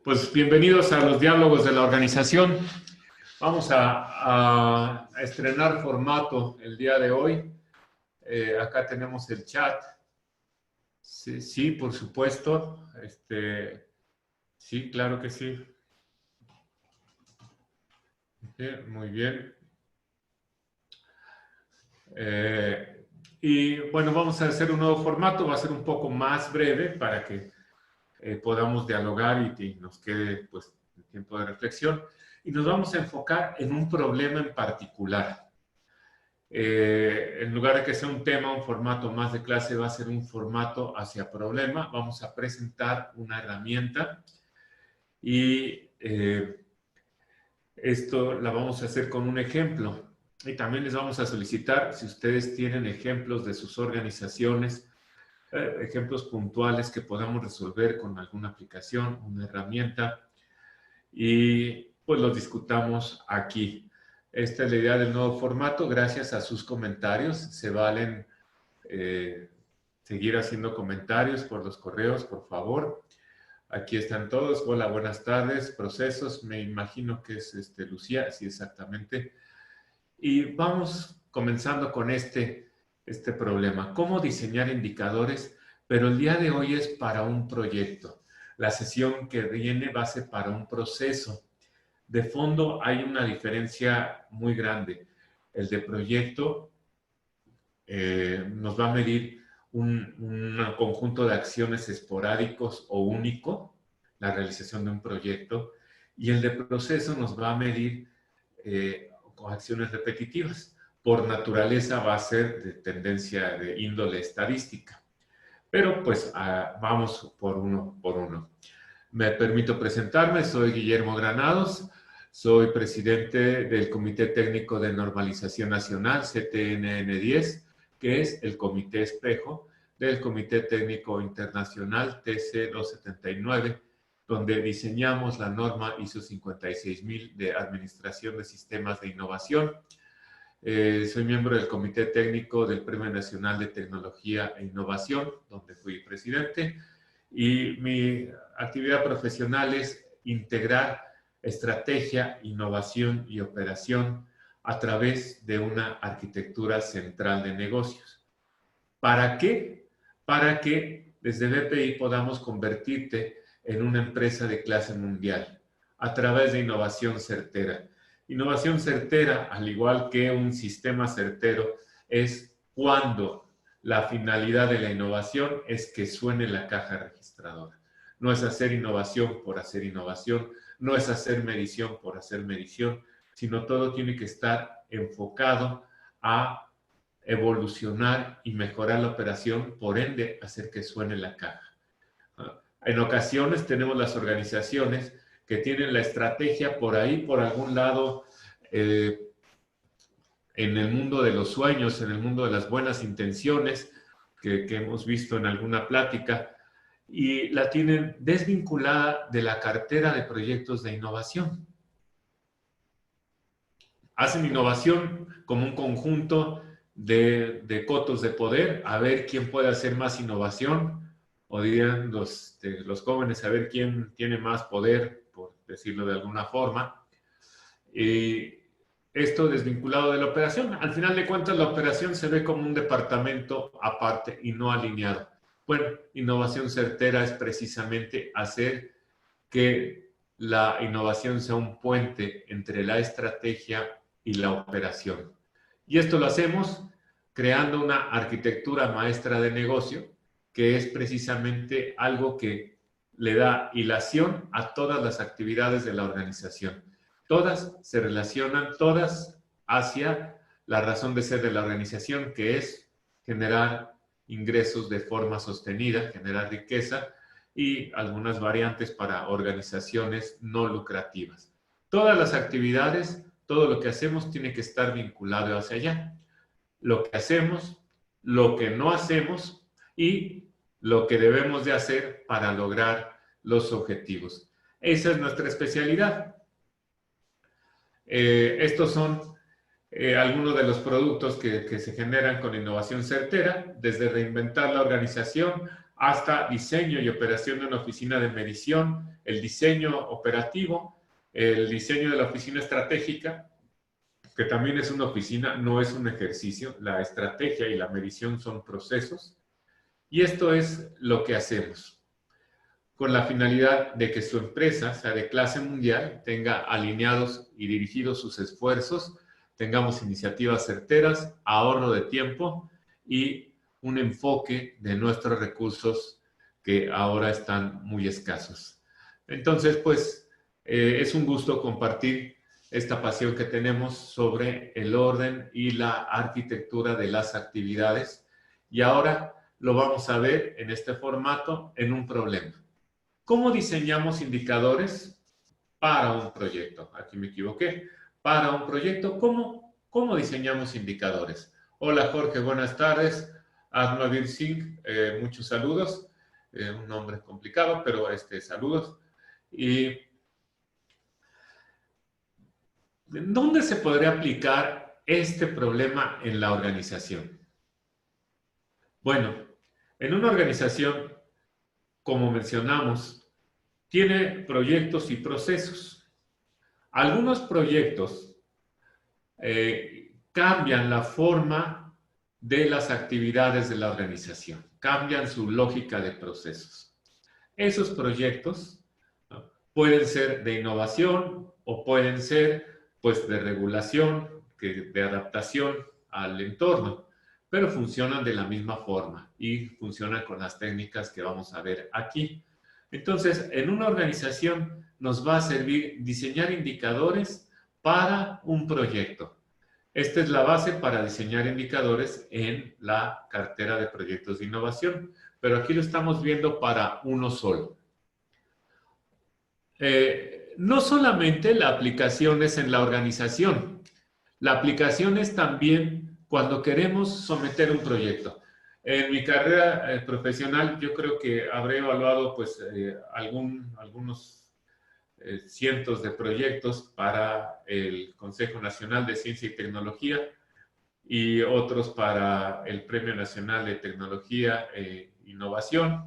Pues bienvenidos a los diálogos de la organización. Vamos a estrenar formato el día de hoy. Acá tenemos el chat. Sí, sí, por supuesto. Sí, claro que sí. Muy bien. Y bueno, vamos a hacer un nuevo formato. Va a ser un poco más breve para que podamos dialogar y nos quede pues el tiempo de reflexión. Y nos vamos a enfocar en un problema en particular. En lugar de que sea un tema, un formato más de clase, va a ser un formato hacia problema. Vamos a presentar una herramienta y esto la vamos a hacer con un ejemplo. Y también les vamos a solicitar, si ustedes tienen ejemplos de sus organizaciones, ejemplos puntuales que podamos resolver con alguna aplicación, una herramienta, y pues los discutamos aquí. Esta es la idea del nuevo formato. Gracias a sus comentarios. Se valen seguir haciendo comentarios por los correos, por favor. Aquí están todos. Hola, buenas tardes. Procesos, me imagino que es Lucía, sí, exactamente. Y vamos comenzando con este problema. ¿Cómo diseñar indicadores? Pero el día de hoy es para un proyecto. La sesión que viene va a ser para un proceso. De fondo hay una diferencia muy grande. El de proyecto nos va a medir un conjunto de acciones esporádicos o único, la realización de un proyecto, y el de proceso nos va a medir acciones repetitivas. Por naturaleza va a ser de tendencia de índole estadística. Pero pues vamos por uno. Me permito presentarme, soy Guillermo Granados, soy presidente del Comité Técnico de Normalización Nacional, CTNN10, que es el comité espejo del Comité Técnico Internacional, TC279, donde diseñamos la norma ISO 56000 de Administración de Sistemas de Innovación. Soy miembro del Comité Técnico del Premio Nacional de Tecnología e Innovación, donde fui presidente, y mi actividad profesional es integrar estrategia, innovación y operación a través de una arquitectura central de negocios. ¿Para qué? Para que desde BPI podamos convertirte en una empresa de clase mundial a través de innovación certera. Innovación certera, al igual que un sistema certero, es cuando la finalidad de la innovación es que suene la caja registradora. No es hacer innovación por hacer innovación, no es hacer medición por hacer medición, sino todo tiene que estar enfocado a evolucionar y mejorar la operación, por ende, hacer que suene la caja. En ocasiones tenemos las organizaciones que tienen la estrategia por ahí, por algún lado, en el mundo de los sueños, en el mundo de las buenas intenciones, que hemos visto en alguna plática, y la tienen desvinculada de la cartera de proyectos de innovación. Hacen innovación como un conjunto de cotos de poder, a ver quién puede hacer más innovación, o dirían los jóvenes, a ver quién tiene más poder, por decirlo de alguna forma. Y esto desvinculado de la operación. Al final de cuentas, la operación se ve como un departamento aparte y no alineado. Bueno, innovación certera es precisamente hacer que la innovación sea un puente entre la estrategia y la operación. Y esto lo hacemos creando una arquitectura maestra de negocio, que es precisamente algo que le da hilación a todas las actividades de la organización. Todas se relacionan, todas hacia la razón de ser de la organización, que es generar ingresos de forma sostenida, generar riqueza y algunas variantes para organizaciones no lucrativas. Todas las actividades, todo lo que hacemos tiene que estar vinculado hacia allá. Lo que hacemos, lo que no hacemos y lo que debemos de hacer para lograr los objetivos. Esa es nuestra especialidad. Estos son algunos de los productos que se generan con innovación certera, desde reinventar la organización hasta diseño y operación de una oficina de medición, el diseño operativo, el diseño de la oficina estratégica, que también es una oficina, no es un ejercicio. La estrategia y la medición son procesos. Y esto es lo que hacemos, con la finalidad de que su empresa sea de clase mundial, tenga alineados y dirigidos sus esfuerzos, tengamos iniciativas certeras, ahorro de tiempo y un enfoque de nuestros recursos que ahora están muy escasos. Entonces, pues, es un gusto compartir esta pasión que tenemos sobre el orden y la arquitectura de las actividades. Y ahora lo vamos a ver en este formato en un problema. ¿Cómo diseñamos indicadores para un proyecto? Aquí me equivoqué. Para un proyecto, ¿cómo diseñamos indicadores? Hola Jorge, buenas tardes. Admavir Singh, muchos saludos. Un nombre complicado, pero saludos. ¿Y dónde se podría aplicar este problema en la organización? Bueno, en una organización, como mencionamos, tiene proyectos y procesos. Algunos proyectos cambian la forma de las actividades de la organización, cambian su lógica de procesos. Esos proyectos, ¿no?, pueden ser de innovación o pueden ser, pues, de regulación, de adaptación al entorno, pero funcionan de la misma forma y funcionan con las técnicas que vamos a ver aquí. Entonces, en una organización nos va a servir diseñar indicadores para un proyecto. Esta es la base para diseñar indicadores en la cartera de proyectos de innovación, pero aquí lo estamos viendo para uno solo. No solamente la aplicación es en la organización, la aplicación es también cuando queremos someter un proyecto. En mi carrera profesional yo creo que habré evaluado pues algunos cientos de proyectos para el Consejo Nacional de Ciencia y Tecnología y otros para el Premio Nacional de Tecnología e Innovación.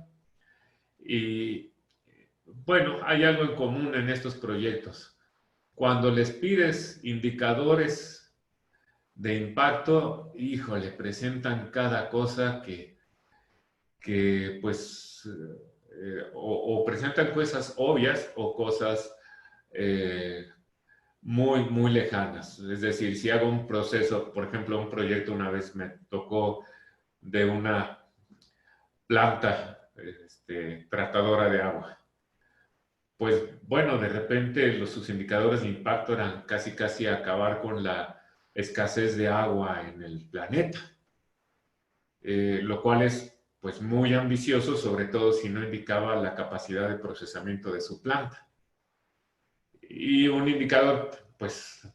Y bueno, hay algo en común en estos proyectos. Cuando les pides indicadores de impacto, híjole, presentan cada cosa que pues, o presentan cosas obvias o cosas muy, muy lejanas. Es decir, si hago un proceso, por ejemplo, un proyecto, una vez me tocó de una planta tratadora de agua. Pues bueno, de repente sus indicadores de impacto eran casi acabar con la escasez de agua en el planeta, lo cual es pues muy ambicioso, sobre todo si no indicaba la capacidad de procesamiento de su planta. Y un indicador, pues,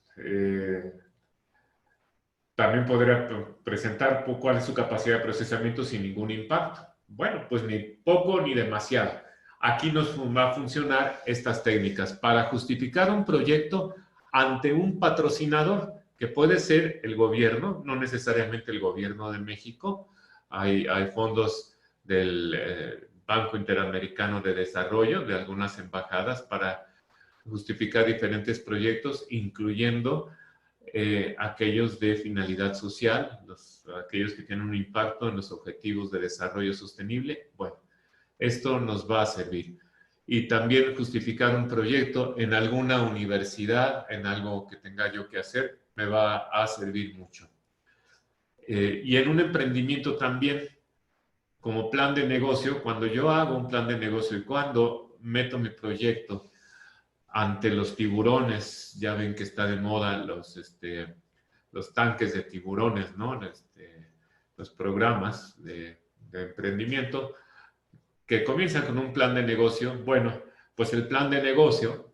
también podría presentar cuál es su capacidad de procesamiento sin ningún impacto. Bueno, pues ni poco ni demasiado. Aquí nos va a funcionar estas técnicas para justificar un proyecto ante un patrocinador, que puede ser el gobierno, no necesariamente el gobierno de México. Hay fondos del Banco Interamericano de Desarrollo, de algunas embajadas, para justificar diferentes proyectos, incluyendo aquellos de finalidad social, aquellos que tienen un impacto en los objetivos de desarrollo sostenible. Bueno, esto nos va a servir. Y también justificar un proyecto en alguna universidad, en algo que tenga yo que hacer, me va a servir mucho. Y en un emprendimiento también, como plan de negocio, cuando yo hago un plan de negocio y cuando meto mi proyecto ante los tiburones, ya ven que está de moda los tanques de tiburones, ¿no? Los programas de emprendimiento que comienzan con un plan de negocio. Bueno, pues el plan de negocio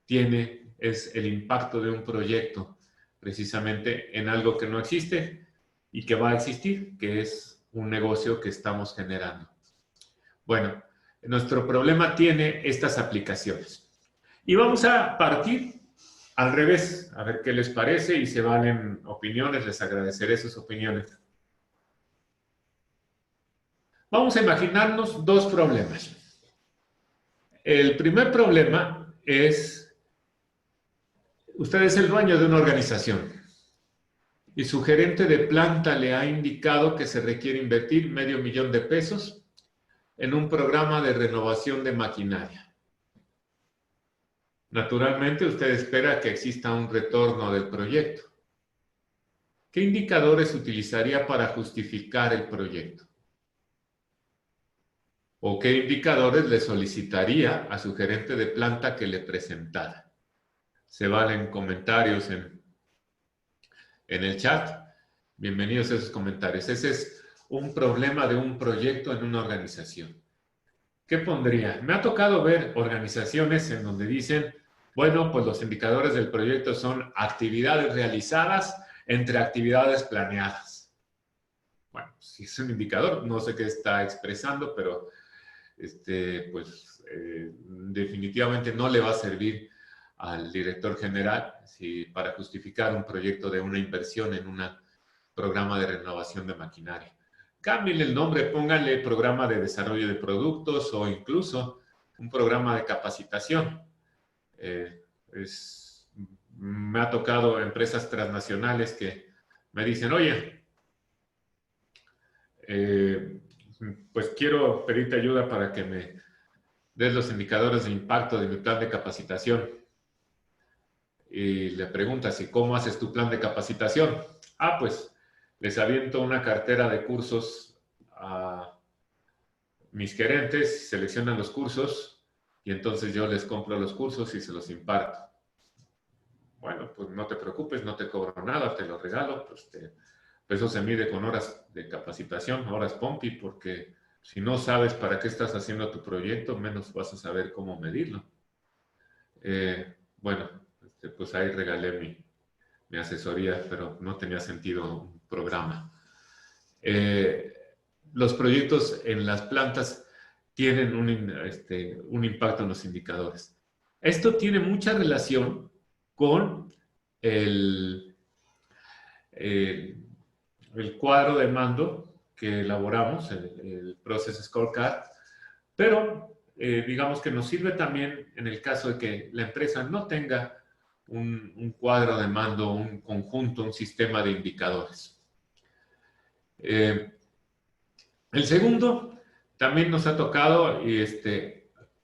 es el impacto de un proyecto precisamente en algo que no existe y que va a existir, que es un negocio que estamos generando. Bueno, nuestro problema tiene estas aplicaciones. Y vamos a partir al revés, a ver qué les parece, y se valen opiniones, les agradeceré sus opiniones. Vamos a imaginarnos dos problemas. El primer problema es, usted es el dueño de una organización y su gerente de planta le ha indicado que se requiere invertir $500,000 en un programa de renovación de maquinaria. Naturalmente, usted espera que exista un retorno del proyecto. ¿Qué indicadores utilizaría para justificar el proyecto? ¿O qué indicadores le solicitaría a su gerente de planta que le presentara? Se valen comentarios en el chat. Bienvenidos a esos comentarios. Ese es un problema de un proyecto en una organización. ¿Qué pondría? Me ha tocado ver organizaciones en donde dicen, bueno, pues los indicadores del proyecto son actividades realizadas entre actividades planeadas. Bueno, si es un indicador, no sé qué está expresando, pero pues definitivamente no le va a servir al director general para justificar un proyecto de una inversión en un programa de renovación de maquinaria. Cámbienle el nombre, pónganle programa de desarrollo de productos o incluso un programa de capacitación. Me ha tocado empresas transnacionales que me dicen, oye, pues quiero pedirte ayuda para que me des los indicadores de impacto de mi plan de capacitación. Y le preguntas, ¿y cómo haces tu plan de capacitación? Ah, pues les aviento una cartera de cursos a mis gerentes, seleccionan los cursos y entonces yo les compro los cursos y se los imparto. Bueno, pues no te preocupes, no te cobro nada, te lo regalo. Pues eso se mide con horas de capacitación, horas POMPI, porque si no sabes para qué estás haciendo tu proyecto, menos vas a saber cómo medirlo. Bueno, pues ahí regalé mi asesoría, pero no tenía sentido un programa. Los proyectos en las plantas tienen un impacto en los indicadores. Esto tiene mucha relación con el cuadro de mando que elaboramos, el Process Scorecard, pero digamos que nos sirve también en el caso de que la empresa no tenga un cuadro de mando, un conjunto, un sistema de indicadores. El segundo, también nos ha tocado,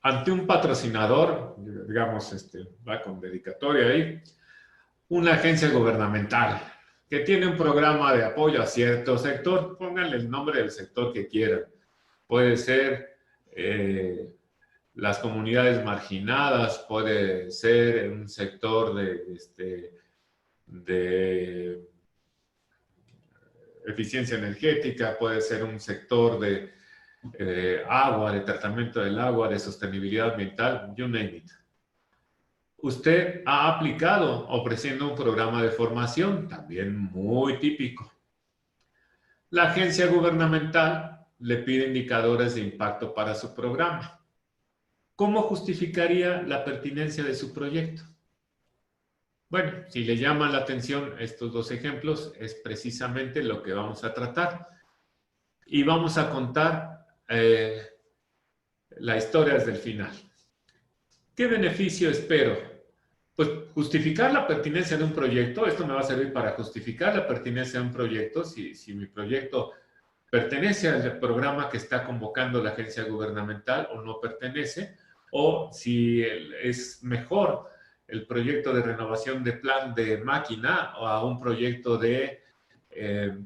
ante un patrocinador, digamos, va con dedicatoria ahí, una agencia gubernamental que tiene un programa de apoyo a cierto sector, pónganle el nombre del sector que quieran. Puede ser las comunidades marginadas, puede ser un sector de eficiencia energética, puede ser un sector de agua, de tratamiento del agua, de sostenibilidad ambiental, you name it. Usted ha aplicado ofreciendo un programa de formación, también muy típico. La agencia gubernamental le pide indicadores de impacto para su programa. ¿Cómo justificaría la pertinencia de su proyecto? Bueno, si le llaman la atención estos dos ejemplos, es precisamente lo que vamos a tratar. Y vamos a contar la historia desde el final. ¿Qué beneficio espero? Pues justificar la pertinencia de un proyecto. Esto me va a servir para justificar la pertinencia de un proyecto. Si mi proyecto pertenece al programa que está convocando la agencia gubernamental o no pertenece, o si es mejor el proyecto de renovación de plan de máquina o a un proyecto de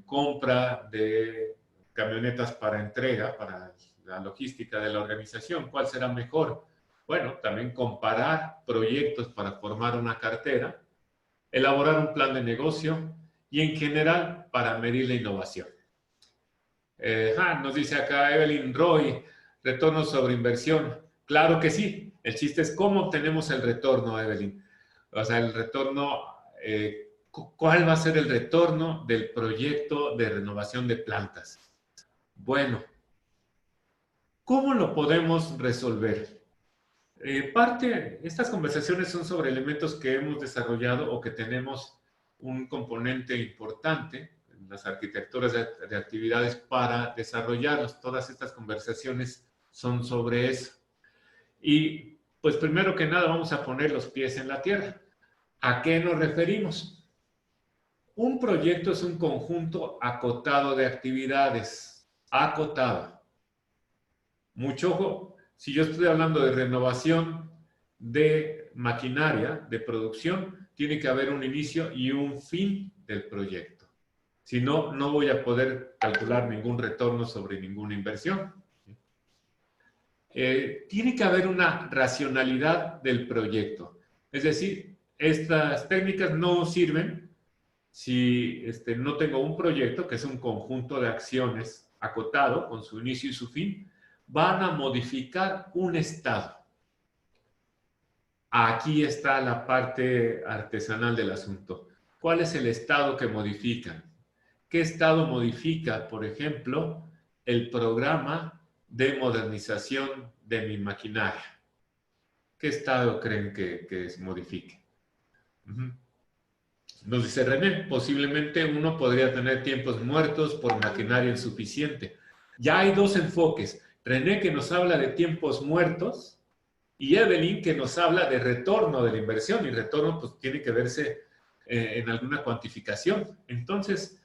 compra de camionetas para entrega, para la logística de la organización. ¿Cuál será mejor? Bueno, también comparar proyectos para formar una cartera, elaborar un plan de negocio y en general para medir la innovación. Nos dice acá Evelyn Roy, retorno sobre inversión. Claro que sí. El chiste es cómo obtenemos el retorno, Evelyn. O sea, el retorno, ¿cuál va a ser el retorno del proyecto de renovación de plantas? Bueno, ¿cómo lo podemos resolver? Estas conversaciones son sobre elementos que hemos desarrollado o que tenemos un componente importante las arquitecturas de actividades para desarrollarlos. Todas estas conversaciones son sobre eso. Y pues primero que nada vamos a poner los pies en la tierra. ¿A qué nos referimos? Un proyecto es un conjunto acotado de actividades. Acotado. Mucho ojo, si yo estoy hablando de renovación de maquinaria, de producción, tiene que haber un inicio y un fin del proyecto. Si no, no voy a poder calcular ningún retorno sobre ninguna inversión. Tiene que haber una racionalidad del proyecto. Es decir, estas técnicas no sirven si no tengo un proyecto, que es un conjunto de acciones acotado con su inicio y su fin, van a modificar un estado. Aquí está la parte artesanal del asunto. ¿Cuál es el estado que modifican? ¿Qué estado modifica, por ejemplo, el programa de modernización de mi maquinaria? ¿Qué estado creen que se modifique? Nos dice René, posiblemente uno podría tener tiempos muertos por maquinaria insuficiente. Ya hay dos enfoques. René que nos habla de tiempos muertos y Evelyn que nos habla de retorno de la inversión. Y retorno pues tiene que verse en alguna cuantificación. Entonces,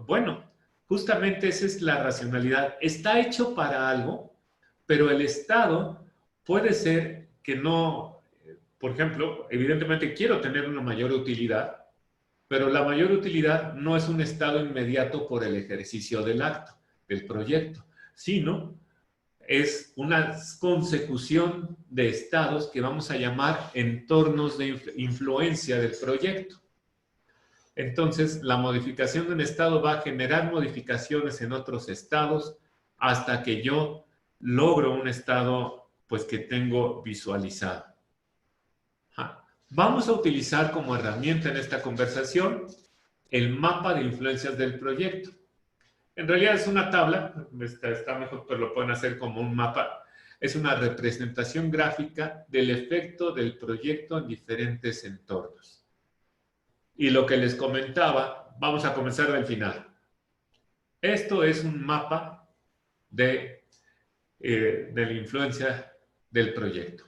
bueno, justamente esa es la racionalidad. Está hecho para algo, pero el estado puede ser que no, por ejemplo, evidentemente quiero tener una mayor utilidad, pero la mayor utilidad no es un estado inmediato por el ejercicio del acto, del proyecto, sino es una consecución de estados que vamos a llamar entornos de influencia del proyecto. Entonces, la modificación de un estado va a generar modificaciones en otros estados hasta que yo logro un estado pues que tengo visualizado. Vamos a utilizar como herramienta en esta conversación el mapa de influencias del proyecto. En realidad es una tabla, está mejor, pero lo pueden hacer como un mapa. Es una representación gráfica del efecto del proyecto en diferentes entornos. Y lo que les comentaba, vamos a comenzar del final. Esto es un mapa de la influencia del proyecto.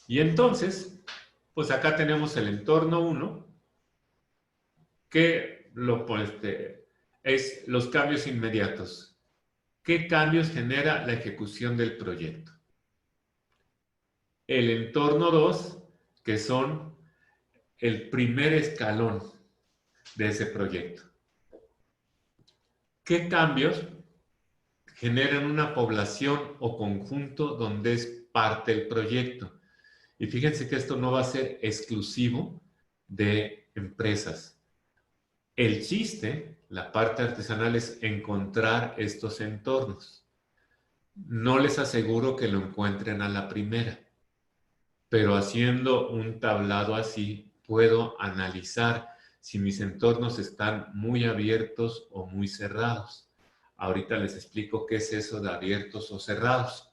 Y entonces, pues acá tenemos el entorno 1, que es los cambios inmediatos. ¿Qué cambios genera la ejecución del proyecto? El entorno 2, que son el primer escalón de ese proyecto. ¿Qué cambios generan una población o conjunto donde es parte del proyecto? Y fíjense que esto no va a ser exclusivo de empresas. El chiste, la parte artesanal, es encontrar estos entornos. No les aseguro que lo encuentren a la primera, pero haciendo un tablado así, puedo analizar si mis entornos están muy abiertos o muy cerrados. Ahorita les explico qué es eso de abiertos o cerrados.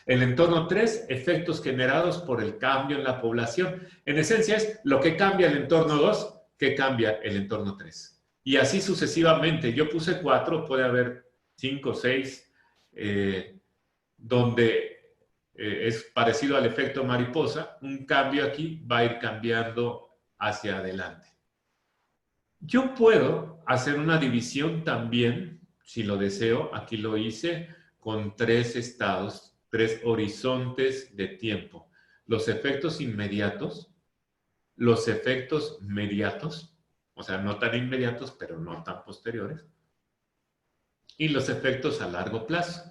El entorno 3, efectos generados por el cambio en la población. En esencia es lo que cambia el entorno 2, que cambia el entorno 3. Y así sucesivamente. Yo puse 4, puede haber 5, 6, donde es parecido al efecto mariposa. Un cambio aquí va a ir cambiando hacia adelante. Yo puedo hacer una división también, si lo deseo, aquí lo hice, con 3 estados, 3 horizontes de tiempo. Los efectos inmediatos, los efectos mediatos, o sea, no tan inmediatos, pero no tan posteriores, y los efectos a largo plazo.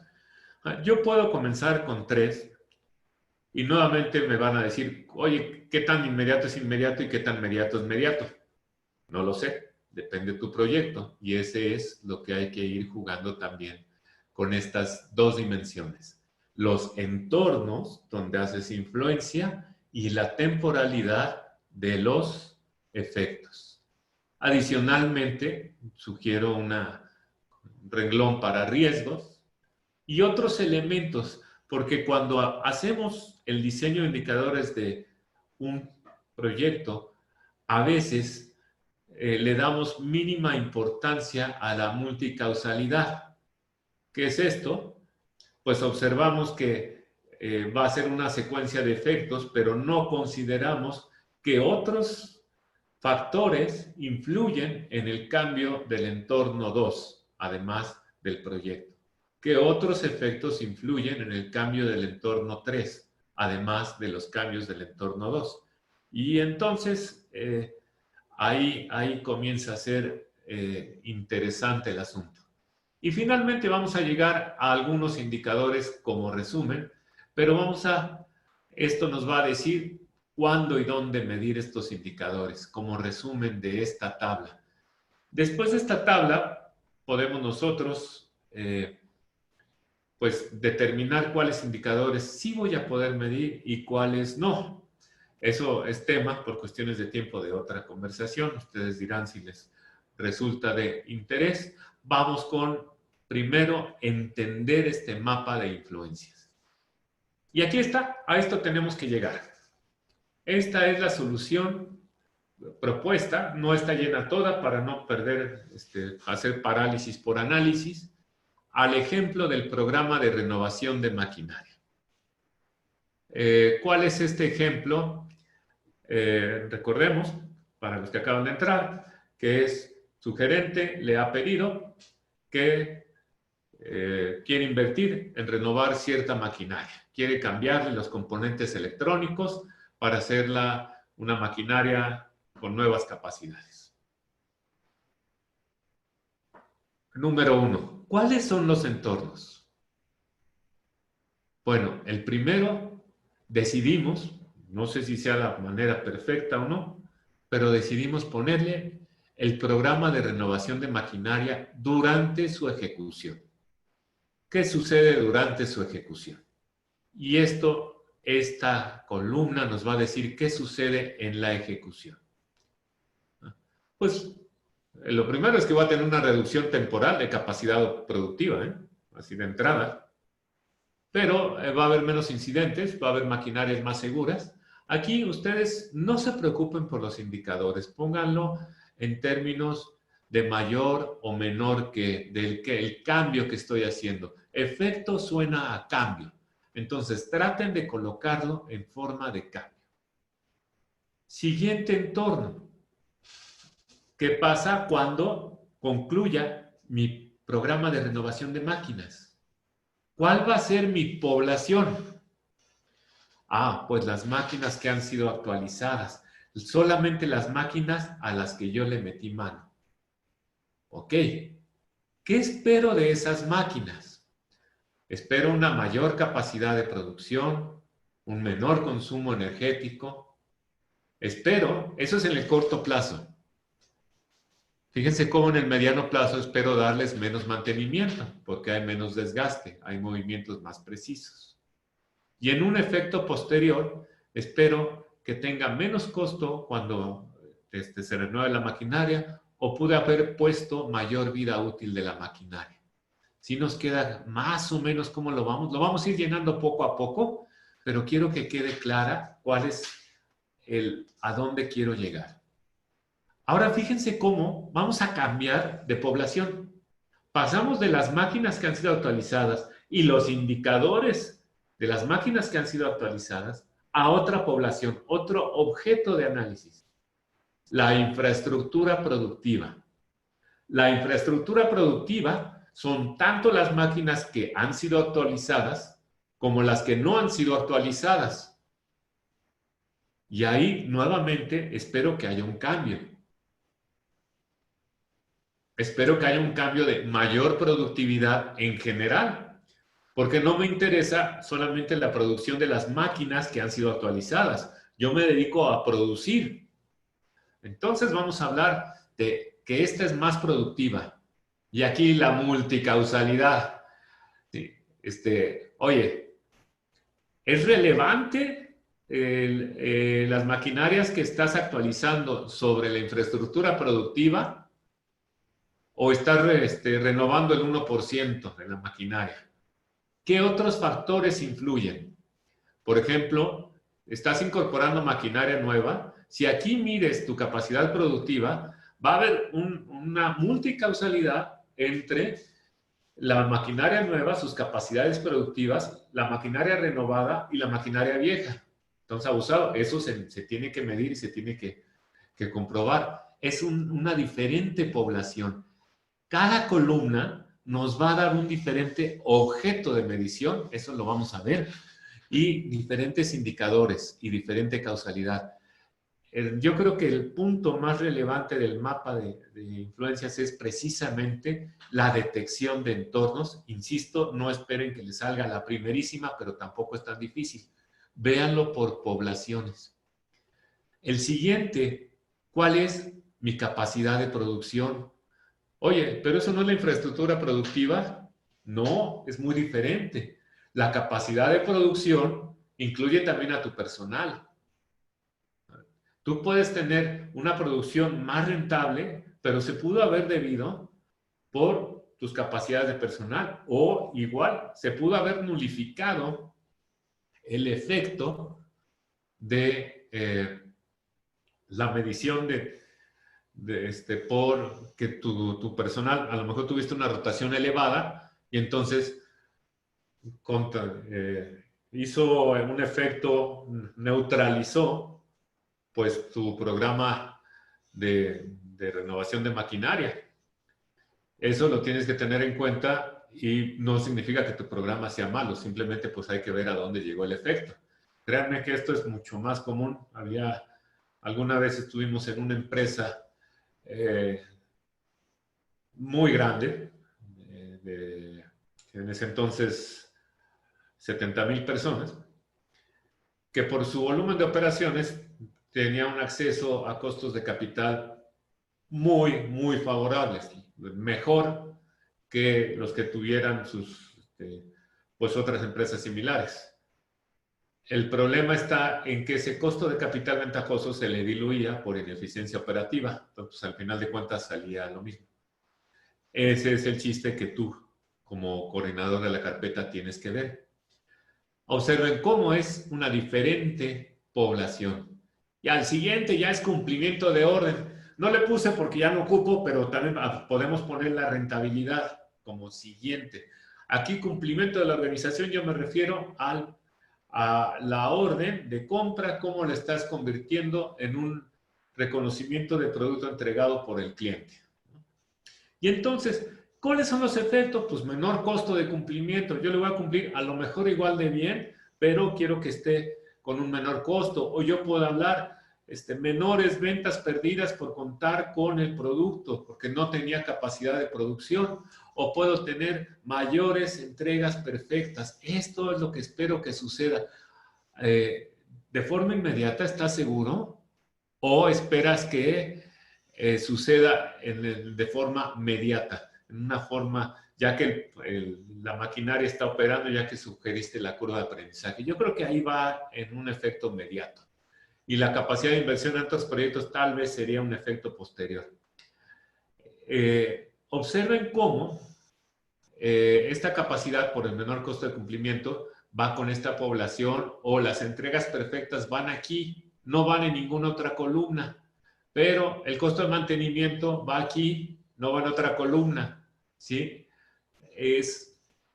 Yo puedo comenzar con 3 y nuevamente me van a decir, oye, ¿qué tan inmediato es inmediato y qué tan inmediato es inmediato? No lo sé, depende de tu proyecto y ese es lo que hay que ir jugando también con estas dos dimensiones. Los entornos donde haces influencia y la temporalidad de los efectos. Adicionalmente, sugiero un renglón para riesgos y otros elementos, porque cuando hacemos el diseño de indicadores de un proyecto, a veces le damos mínima importancia a la multicausalidad. ¿Qué es esto? Pues observamos que va a ser una secuencia de efectos, pero no consideramos que otros factores influyen en el cambio del entorno 2, además del proyecto. ¿Qué otros efectos influyen en el cambio del entorno 3, además de los cambios del entorno 2? Y entonces ahí comienza a ser interesante el asunto. Y finalmente vamos a llegar a algunos indicadores como resumen, pero esto nos va a decir cuándo y dónde medir estos indicadores, como resumen de esta tabla. Después de esta tabla, podemos nosotros pues determinar cuáles indicadores sí voy a poder medir y cuáles no. Eso es tema, por cuestiones de tiempo, de otra conversación. Ustedes dirán si les resulta de interés. Vamos con, primero, entender este mapa de influencias. Y aquí está, a esto tenemos que llegar. Esta es la solución propuesta, no está llena toda para no perder, hacer parálisis por análisis, al ejemplo del programa de renovación de maquinaria. ¿Cuál es este ejemplo? Recordemos, para los que acaban de entrar, que es su gerente le ha pedido que quiere invertir en renovar cierta maquinaria. Quiere cambiarle los componentes electrónicos para hacerla una maquinaria con nuevas capacidades. Número 1. ¿Cuáles son los entornos? Bueno, el primero, decidimos, no sé si sea la manera perfecta o no, pero decidimos ponerle el programa de renovación de maquinaria durante su ejecución. ¿Qué sucede durante su ejecución? Y esta columna nos va a decir qué sucede en la ejecución. Pues lo primero es que va a tener una reducción temporal de capacidad productiva, así de entrada. Pero va a haber menos incidentes, va a haber maquinarias más seguras. Aquí ustedes no se preocupen por los indicadores, pónganlo en términos de mayor o menor que el cambio que estoy haciendo. Efecto suena a cambio. Entonces, traten de colocarlo en forma de cambio. Siguiente entorno. ¿Qué pasa cuando concluya mi programa de renovación de máquinas? ¿Cuál va a ser mi población? Pues las máquinas que han sido actualizadas. Solamente las máquinas a las que yo le metí mano. Ok. ¿Qué espero de esas máquinas? Espero una mayor capacidad de producción, un menor consumo energético. Espero, eso es en el corto plazo. Fíjense cómo en el mediano plazo espero darles menos mantenimiento, porque hay menos desgaste, hay movimientos más precisos. Y en un efecto posterior, espero que tenga menos costo cuando se renueve la maquinaria o pude haber puesto mayor vida útil de la maquinaria. Si nos queda más o menos cómo lo vamos a ir llenando poco a poco, pero quiero que quede clara cuál es a dónde quiero llegar. Ahora fíjense cómo vamos a cambiar de población. Pasamos de las máquinas que han sido actualizadas y los indicadores de las máquinas que han sido actualizadas a otra población, otro objeto de análisis. La infraestructura productiva. La infraestructura productiva son tanto las máquinas que han sido actualizadas como las que no han sido actualizadas. Y ahí, nuevamente, espero que haya un cambio. Espero que haya un cambio de mayor productividad en general, porque no me interesa solamente la producción de las máquinas que han sido actualizadas. Yo me dedico a producir. Entonces vamos a hablar de que esta es más productiva. Y aquí la multicausalidad. Sí, oye, ¿es relevante las maquinarias que estás actualizando sobre la infraestructura productiva? ¿O estás renovando el 1% de la maquinaria? ¿Qué otros factores influyen? Por ejemplo, estás incorporando maquinaria nueva. Si aquí mides tu capacidad productiva, Va a haber una multicausalidad entre la maquinaria nueva, sus capacidades productivas, la maquinaria renovada y la maquinaria vieja. Entonces, abusado, eso se tiene que medir y se tiene que comprobar. Es una diferente población. Cada columna nos va a dar un diferente objeto de medición, eso lo vamos a ver, y diferentes indicadores y diferente causalidad. Yo creo que el punto más relevante del mapa de influencias es precisamente la detección de entornos. Insisto, no esperen que les salga la primerísima, pero tampoco es tan difícil. Véanlo por poblaciones. El siguiente, ¿cuál es mi capacidad de producción? Oye, pero eso no es la infraestructura productiva. No, es muy diferente. La capacidad de producción incluye también a tu personal. Tú puedes tener una producción más rentable, pero se pudo haber debido por tus capacidades de personal, o igual se pudo haber nulificado el efecto de la medición por que tu personal, a lo mejor tuviste una rotación elevada y entonces hizo un efecto, neutralizó pues tu programa de renovación de maquinaria. Eso lo tienes que tener en cuenta y no significa que tu programa sea malo, simplemente pues hay que ver a dónde llegó el efecto. Créanme que esto es mucho más común. Alguna vez estuvimos en una empresa muy grande, en ese entonces 70,000 personas, que por su volumen de operaciones tenía un acceso a costos de capital muy, muy favorables, mejor que los que tuvieran pues otras empresas similares. El problema está en que ese costo de capital ventajoso se le diluía por ineficiencia operativa. Entonces, al final de cuentas, salía lo mismo. Ese es el chiste que tú, como coordinador de la carpeta, tienes que ver. Observen cómo es una diferente población. Y al siguiente ya es cumplimiento de orden. No le puse porque ya no ocupo, pero también podemos poner la rentabilidad como siguiente. Aquí cumplimiento de la organización, yo me refiero a la orden de compra, cómo la estás convirtiendo en un reconocimiento de producto entregado por el cliente. Y entonces, ¿cuáles son los efectos? Pues menor costo de cumplimiento. Yo le voy a cumplir a lo mejor igual de bien, pero quiero que esté con un menor costo. O yo puedo hablar menores ventas perdidas por contar con el producto, porque no tenía capacidad de producción. O puedo tener mayores entregas perfectas. Esto es lo que espero que suceda. ¿De forma inmediata estás seguro? ¿O esperas que suceda de forma mediata, en una forma, ya que la maquinaria está operando, ya que sugeriste la curva de aprendizaje? Yo creo que ahí va en un efecto inmediato. Y la capacidad de inversión en otros proyectos tal vez sería un efecto posterior. Observen cómo esta capacidad por el menor costo de cumplimiento va con esta población, o las entregas perfectas van aquí, no van en ninguna otra columna. Pero el costo de mantenimiento va aquí, no va en otra columna, ¿sí?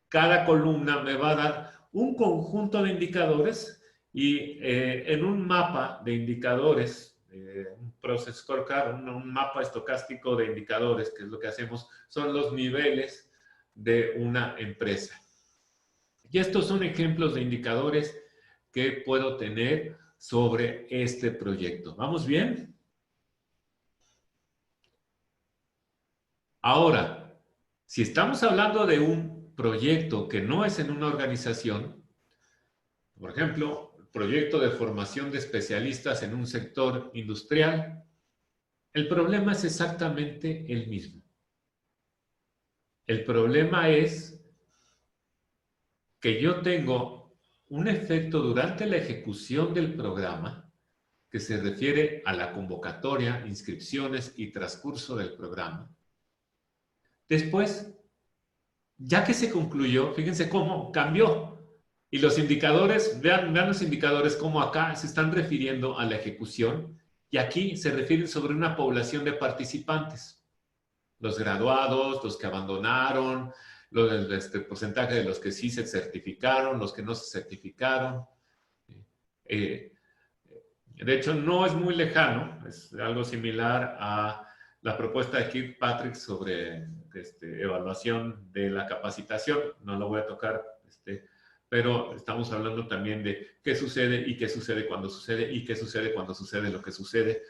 Cada columna me va a dar un conjunto de indicadores y en un mapa de indicadores, un process scorecard, un mapa estocástico de indicadores, que es lo que hacemos, son los niveles de una empresa. Y estos son ejemplos de indicadores que puedo tener sobre este proyecto. ¿Vamos bien? Ahora, si estamos hablando de un proyecto que no es en una organización, por ejemplo, proyecto de formación de especialistas en un sector industrial, el problema es exactamente el mismo. El problema es que yo tengo un efecto durante la ejecución del programa que se refiere a la convocatoria, inscripciones y transcurso del programa. Después, ya que se concluyó, fíjense cómo cambió. Y los indicadores, vean los indicadores como acá se están refiriendo a la ejecución Y aquí se refieren sobre una población de participantes. Los graduados, los que abandonaron, porcentaje de los que sí se certificaron, los que no se certificaron. De hecho, no es muy lejano, es algo similar a la propuesta de Kirkpatrick sobre evaluación de la capacitación. No lo voy a tocar, pero estamos hablando también de qué sucede y qué sucede cuando sucede y qué sucede cuando sucede lo que sucede.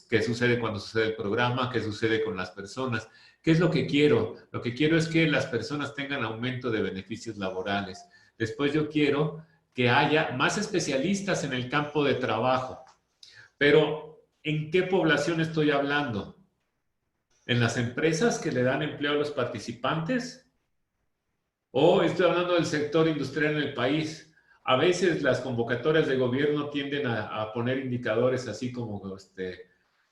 Qué sucede cuando sucede el programa, qué sucede con las personas. ¿Qué es lo que quiero? Lo que quiero es que las personas tengan aumento de beneficios laborales. Después yo quiero que haya más especialistas en el campo de trabajo. Pero, ¿en qué población estoy hablando? ¿En las empresas que le dan empleo a los participantes? ¿O estoy hablando del sector industrial en el país? A veces las convocatorias de gobierno tienden a poner indicadores así como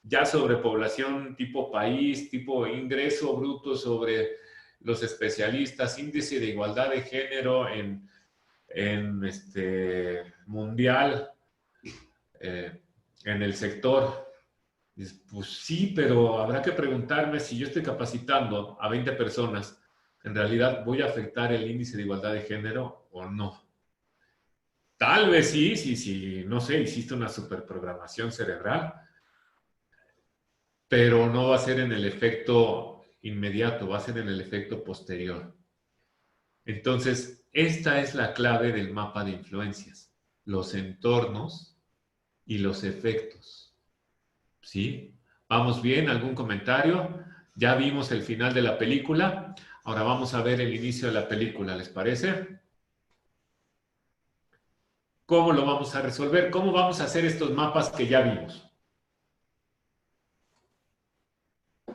ya sobre población tipo país, tipo ingreso bruto sobre los especialistas, índice de igualdad de género en mundial, en el sector. Pues sí, pero habrá que preguntarme si yo estoy capacitando a 20 personas, ¿en realidad voy a afectar el índice de igualdad de género o no? Tal vez sí, no sé, hiciste una superprogramación cerebral, pero no va a ser en el efecto inmediato, va a ser en el efecto posterior. Entonces, esta es la clave del mapa de influencias, los entornos y los efectos. ¿Sí? ¿Vamos bien? ¿Algún comentario? Ya vimos el final de la película. Ahora vamos a ver el inicio de la película, ¿les parece? ¿Cómo lo vamos a resolver? ¿Cómo vamos a hacer estos mapas que ya vimos?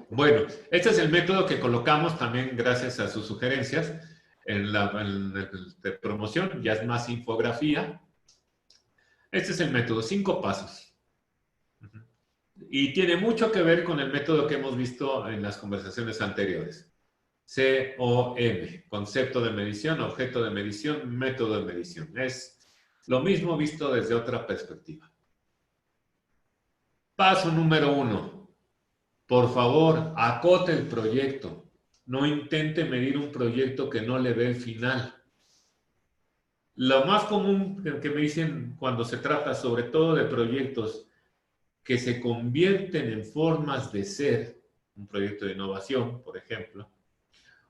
Bueno, este es el método que colocamos también gracias a sus sugerencias en de promoción. Ya es más infografía. Este es el método, 5 pasos. Y tiene mucho que ver con el método que hemos visto en las conversaciones anteriores. COM, concepto de medición, objeto de medición, método de medición. Es lo mismo visto desde otra perspectiva. Paso número 1. Por favor, acote el proyecto. No intente medir un proyecto que no le ve el final. Lo más común que me dicen cuando se trata sobre todo de proyectos que se convierten en formas de ser, un proyecto de innovación, por ejemplo,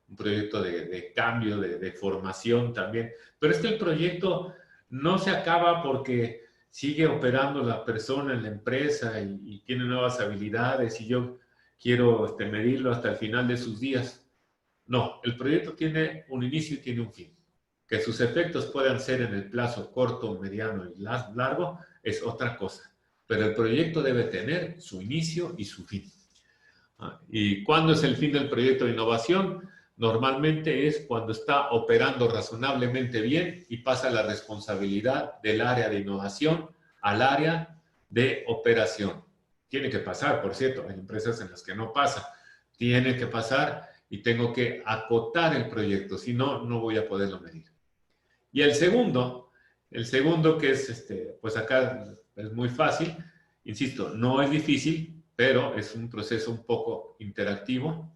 un proyecto de cambio, de formación también, pero es que el proyecto no se acaba porque sigue operando la persona en la empresa y tiene nuevas habilidades y yo quiero medirlo hasta el final de sus días. No, el proyecto tiene un inicio y tiene un fin. Que sus efectos puedan ser en el plazo corto, mediano y largo es otra cosa. Pero el proyecto debe tener su inicio y su fin. ¿Y cuándo es el fin del proyecto de innovación? Normalmente es cuando está operando razonablemente bien y pasa la responsabilidad del área de innovación al área de operación. Tiene que pasar, por cierto, hay empresas en las que no pasa. Tiene que pasar y tengo que acotar el proyecto, si no, no voy a poderlo medir. Y el segundo que es, pues acá es muy fácil, insisto, no es difícil, pero es un proceso un poco interactivo.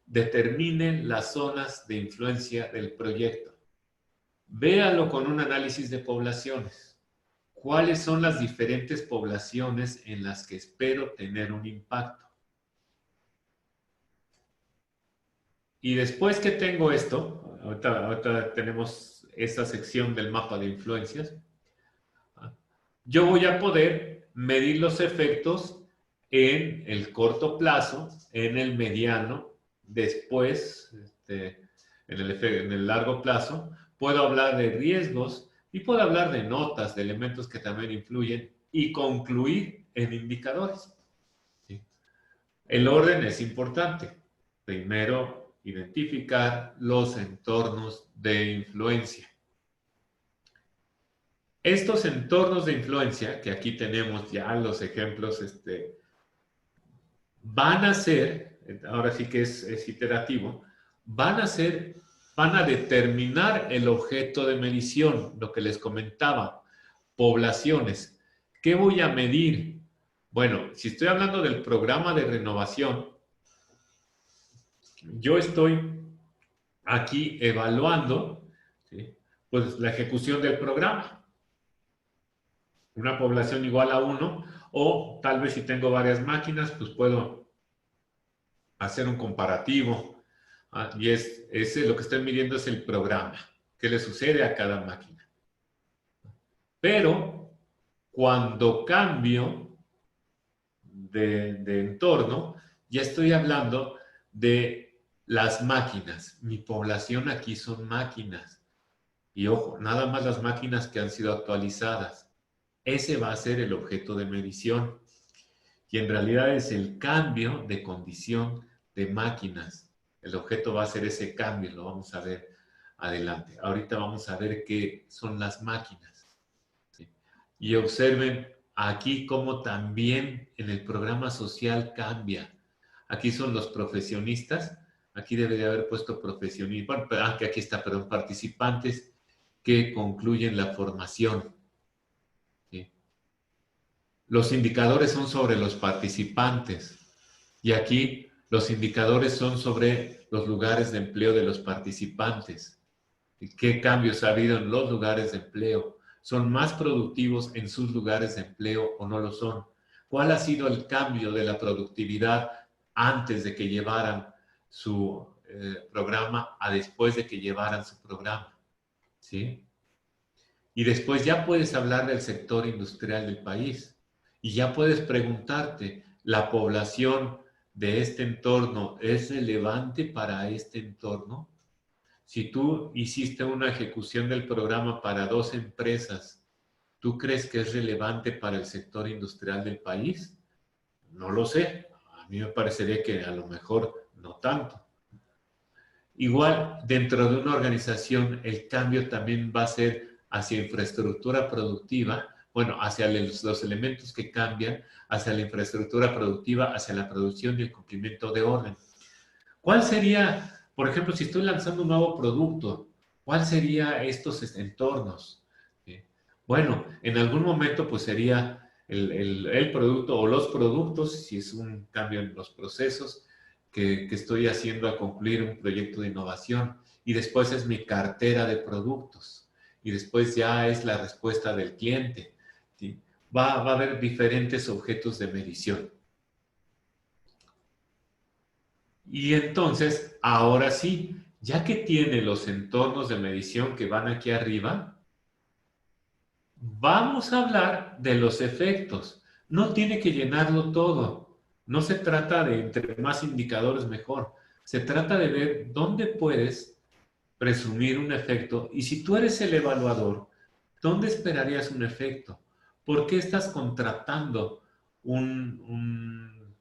Determinen las zonas de influencia del proyecto. Véalo con un análisis de poblaciones. ¿Cuáles son las diferentes poblaciones en las que espero tener un impacto? Y después que tengo esto, ahorita tenemos esta sección del mapa de influencias, yo voy a poder medir los efectos en el corto plazo, en el mediano, después, en el largo plazo. Puedo hablar de riesgos y puedo hablar de notas, de elementos que también influyen y concluir en indicadores. ¿Sí? El orden es importante. Primero, identificar los entornos de influencia. Estos entornos de influencia, que aquí tenemos ya los ejemplos, van a ser, ahora sí que es iterativo, van a determinar el objeto de medición, lo que les comentaba, poblaciones. ¿Qué voy a medir? Bueno, si estoy hablando del programa de renovación, yo estoy aquí evaluando, ¿sí?, pues la ejecución del programa. Una población igual a 1, o tal vez si tengo varias máquinas, pues puedo hacer un comparativo. Y ese lo que estoy midiendo es el programa, qué le sucede a cada máquina. Pero cuando cambio de entorno, ya estoy hablando de las máquinas. Mi población aquí son máquinas. Y ojo, nada más las máquinas que han sido actualizadas. Ese va a ser el objeto de medición. Y en realidad es el cambio de condición de máquinas. El objeto va a ser ese cambio, lo vamos a ver adelante. Ahorita vamos a ver qué son las máquinas. ¿Sí? Y observen aquí cómo también en el programa social cambia. Aquí son los profesionistas. Aquí debería haber puesto profesionistas. Bueno, que aquí está, perdón, participantes que concluyen la formación. ¿Sí? Los indicadores son sobre los participantes y aquí los indicadores son sobre los lugares de empleo de los participantes. ¿Qué cambios ha habido en los lugares de empleo? ¿Son más productivos en sus lugares de empleo o no lo son? ¿Cuál ha sido el cambio de la productividad antes de que llevaran su programa a después de que llevaran su programa? ¿Sí? Y después ya puedes hablar del sector industrial del país y ya puedes preguntarte, ¿la población de este entorno es relevante para este entorno? Si tú hiciste una ejecución del programa para 2 empresas, ¿tú crees que es relevante para el sector industrial del país? No lo sé. A mí me parecería que a lo mejor no tanto. Igual, dentro de una organización, el cambio también va a ser hacia infraestructura productiva, bueno, hacia los elementos que cambian, hacia la infraestructura productiva, hacia la producción y el cumplimiento de orden. ¿Cuál sería, por ejemplo, si estoy lanzando un nuevo producto, cuál sería estos entornos? Bueno, en algún momento pues sería el producto o los productos, si es un cambio en los procesos que estoy haciendo a concluir un proyecto de innovación. Y después es mi cartera de productos. Y después ya es la respuesta del cliente. ¿Sí? Va a haber diferentes objetos de medición. Y entonces, ahora sí, ya que tiene los entornos de medición que van aquí arriba, vamos a hablar de los efectos. No tiene que llenarlo todo. No se trata de entre más indicadores mejor. Se trata de ver dónde puedes presumir un efecto y si tú eres el evaluador, ¿dónde esperarías un efecto? ¿Por qué estás contratando un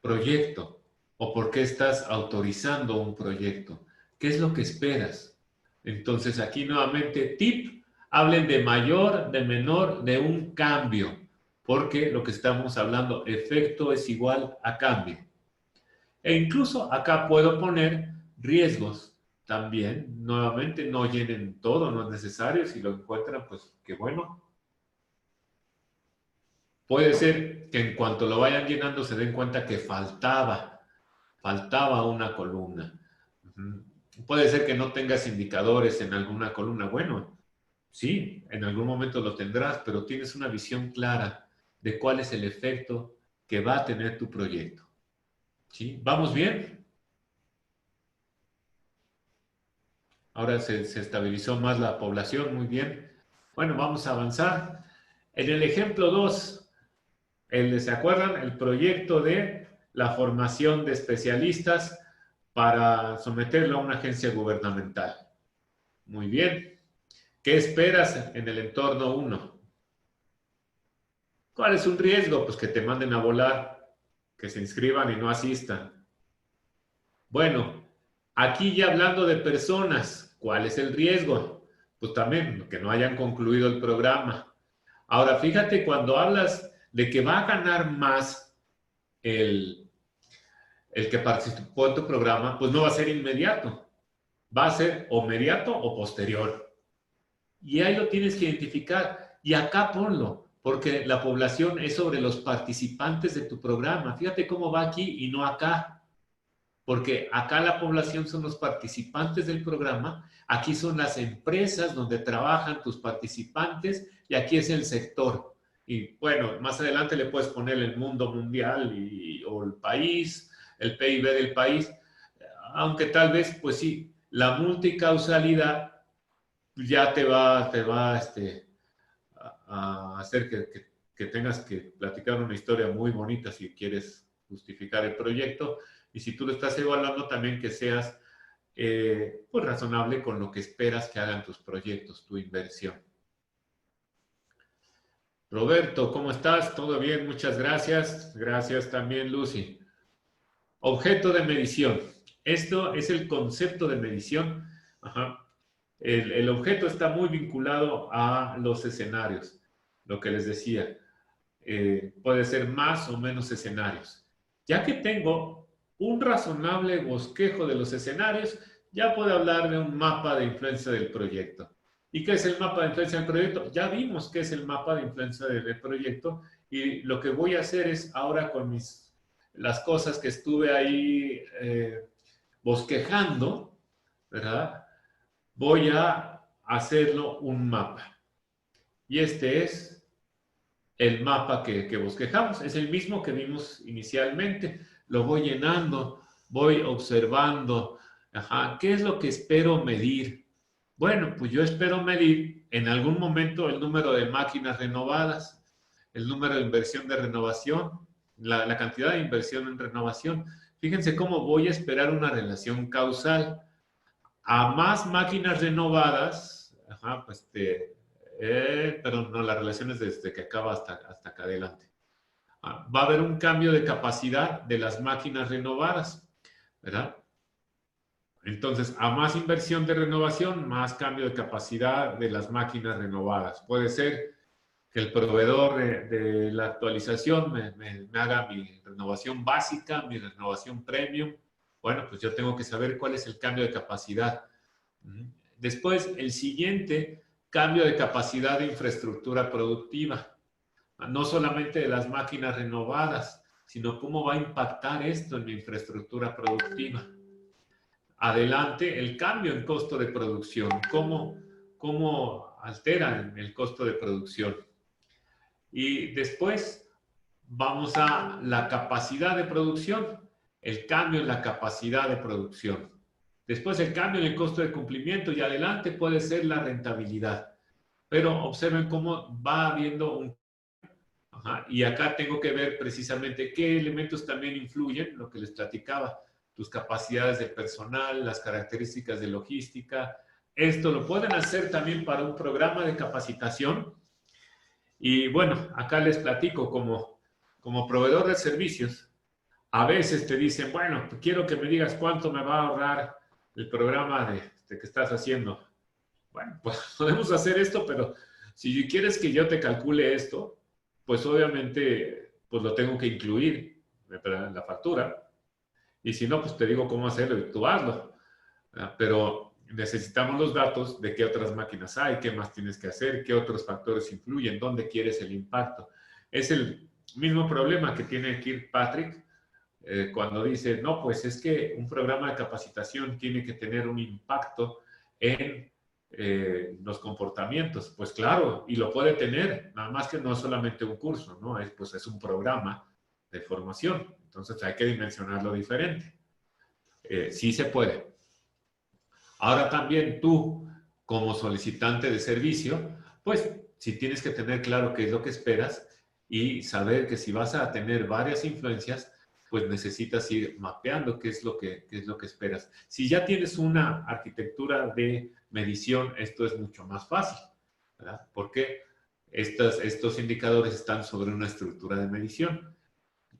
proyecto? ¿O por qué estás autorizando un proyecto? ¿Qué es lo que esperas? Entonces aquí nuevamente tip, hablen de mayor, de menor, de un cambio, porque lo que estamos hablando, efecto es igual a cambio. E incluso acá puedo poner riesgos también. Nuevamente no llenen todo, no es necesario. Si lo encuentran, pues qué bueno. Puede ser que en cuanto lo vayan llenando se den cuenta que faltaba una columna. Puede ser que no tengas indicadores en alguna columna. Bueno, sí, en algún momento lo tendrás, pero tienes una visión clara de cuál es el efecto que va a tener tu proyecto. ¿Sí? ¿Vamos bien? Ahora se estabilizó más la población, muy bien. Bueno, vamos a avanzar. En el ejemplo 2, ¿se acuerdan? El proyecto de la formación de especialistas para someterlo a una agencia gubernamental. Muy bien. ¿Qué esperas en el entorno 1? ¿Cuál es un riesgo? Pues que te manden a volar, que se inscriban y no asistan. Bueno, aquí ya hablando de personas, ¿cuál es el riesgo? Pues también que no hayan concluido el programa. Ahora, fíjate, cuando hablas de que va a ganar más el que participó en tu programa, pues no va a ser inmediato. Va a ser o inmediato o posterior. Y ahí lo tienes que identificar. Y acá ponlo. porque la población es sobre los participantes de tu programa. Fíjate cómo va aquí y no acá, porque acá la población son los participantes del programa, aquí son las empresas donde trabajan tus participantes y aquí es el sector. Y bueno, más adelante le puedes poner el mundo mundial o el país, el PIB del país, aunque tal vez, pues sí, la multicausalidad ya a hacer que tengas que platicar una historia muy bonita si quieres justificar el proyecto. Y si tú lo estás evaluando, también que seas pues razonable con lo que esperas que hagan tus proyectos, tu inversión. Roberto, ¿cómo estás? ¿Todo bien? Muchas gracias. Gracias también, Lucy. Objeto de medición. Esto es el concepto de medición. Ajá. El objeto está muy vinculado a los escenarios. Lo que les decía, puede ser más o menos escenarios. Ya que tengo un razonable bosquejo de los escenarios, ya puedo hablar de un mapa de influencia del proyecto. ¿Y qué es el mapa de influencia del proyecto? Ya vimos qué es el mapa de influencia del proyecto y lo que voy a hacer es ahora con las cosas que estuve ahí bosquejando, ¿verdad? Voy a hacerlo un mapa. Y este es el mapa que bosquejamos. Es el mismo que vimos inicialmente. Lo voy llenando, voy observando. Ajá, ¿qué es lo que espero medir? Bueno, pues yo espero medir en algún momento el número de máquinas renovadas, el número de inversión de renovación, la cantidad de inversión en renovación. Fíjense cómo voy a esperar una relación causal. A más máquinas renovadas, ajá, pues perdón, no, la relación es desde que acaba hasta acá adelante. Va a haber un cambio de capacidad de las máquinas renovadas, ¿verdad? Entonces, a más inversión de renovación, más cambio de capacidad de las máquinas renovadas. Puede ser que el proveedor de la actualización me haga mi renovación básica, mi renovación premium. Bueno, pues yo tengo que saber cuál es el cambio de capacidad. Después, el siguiente, cambio de capacidad de infraestructura productiva. No solamente de las máquinas renovadas, sino cómo va a impactar esto en mi infraestructura productiva. Adelante, el cambio en costo de producción. ¿Cómo alteran el costo de producción? Y después vamos a la capacidad de producción, el cambio en la capacidad de producción. Después el cambio en el costo de cumplimiento y adelante puede ser la rentabilidad. Pero observen cómo va habiendo un... Ajá, y acá tengo que ver precisamente qué elementos también influyen, lo que les platicaba, tus capacidades de personal, las características de logística. Esto lo pueden hacer también para un programa de capacitación. Y bueno, acá les platico como proveedor de servicios. A veces te dicen, bueno, quiero que me digas cuánto me va a ahorrar el programa que estás haciendo. Bueno, pues podemos hacer esto, pero si quieres que yo te calcule esto, pues obviamente pues lo tengo que incluir en la factura. Y si no, pues te digo cómo hacerlo y tú hazlo. Pero necesitamos los datos de qué otras máquinas hay, qué más tienes que hacer, qué otros factores influyen, dónde quieres el impacto. Es el mismo problema que tiene Kirkpatrick cuando dice, no, pues es que un programa de capacitación tiene que tener un impacto en los comportamientos. Pues claro, y lo puede tener, nada más que no es solamente un curso, ¿no? Pues es un programa de formación. Entonces hay que dimensionarlo diferente. Sí se puede. Ahora también tú, como solicitante de servicio, pues si tienes que tener claro qué es lo que esperas y saber que si vas a tener varias influencias, pues necesitas ir mapeando qué es lo que esperas. Si ya tienes una arquitectura de medición, esto es mucho más fácil, ¿verdad? Porque estos indicadores están sobre una estructura de medición.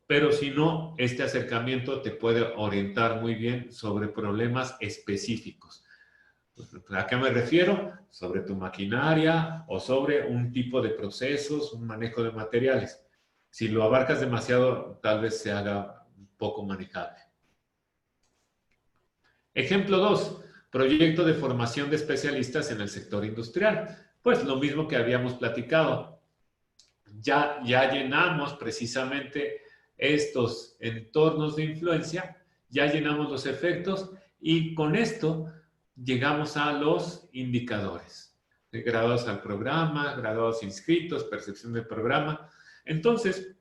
Pero si no, este acercamiento te puede orientar muy bien sobre problemas específicos. ¿A qué me refiero? Sobre tu maquinaria o sobre un tipo de procesos, un manejo de materiales. Si lo abarcas demasiado, tal vez se haga un poco manejable. Ejemplo 2. Proyecto de formación de especialistas en el sector industrial. Pues lo mismo que habíamos platicado. ya llenamos precisamente estos entornos de influencia, ya llenamos los efectos y con esto llegamos a los indicadores. Graduados al programa, graduados inscritos, percepción del programa. Entonces,